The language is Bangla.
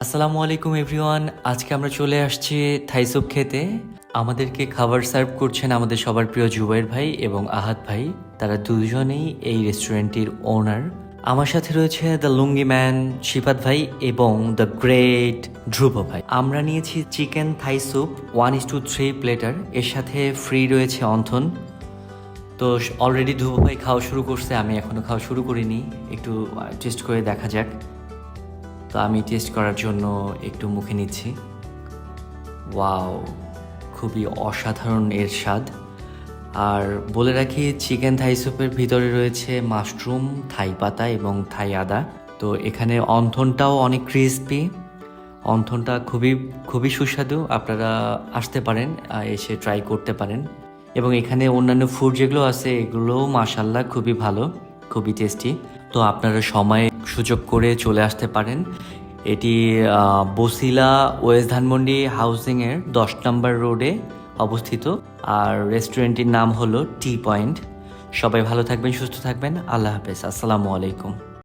আসসালামু আলাইকুম এভরিওয়ান। আজকে আমরা চলে আসছি থাই স্যুপ খেতে। আমাদেরকে খাবার সার্ভ করছেন আমাদের সবার প্রিয় জুবাইর ভাই এবং আহাদ ভাই। তারা দুজনেই এই রেস্টুরেন্টটির ওনার। আমার সাথে রয়েছে দ্য লুঙ্গি ম্যান শিফাত ভাই এবং দ্য গ্রেট ধ্রুব ভাই। আমরা নিয়েছি চিকেন থাই স্যুপ 1:3 প্লেটার। এর সাথে ফ্রি রয়েছে অন্থন। তো অলরেডি ধ্রুব ভাই খাওয়া শুরু করছে, আমি এখনো খাওয়া শুরু করিনি। একটু টেস্ট করে দেখা যাক। তো আমি টেস্ট করার জন্য একটু মুখে নিচ্ছি। ওয়াও, খুবই অসাধারণ এর স্বাদ। আর বলে রাখি, চিকেন থাই স্যুপের ভিতরে রয়েছে মাশরুম, থাই পাতা এবং থাই আদা। তো এখানে অন্থনটাও অনেক ক্রিসপি। অন্থনটা খুবই খুবই সুস্বাদু। আপনারা আসতে পারেন, এসে ট্রাই করতে পারেন। এবং এখানে অন্যান্য ফুড যেগুলো আছে এগুলোও মাশাল্লাহ খুবই ভালো, খুবই টেস্টি। তো আপনারা সময় সুযোগ করে চলে আসতে পারেন। এটি বসিলা ওয়েস্ট ধানমন্ডি হাউজিংয়ের 10 নম্বর রোডে অবস্থিত। আর রেস্টুরেন্টটির নাম হলো টি পয়েন্ট। সবাই ভালো থাকবেন, সুস্থ থাকবেন। আল্লাহ হাফেজ। আসসালামু আলাইকুম।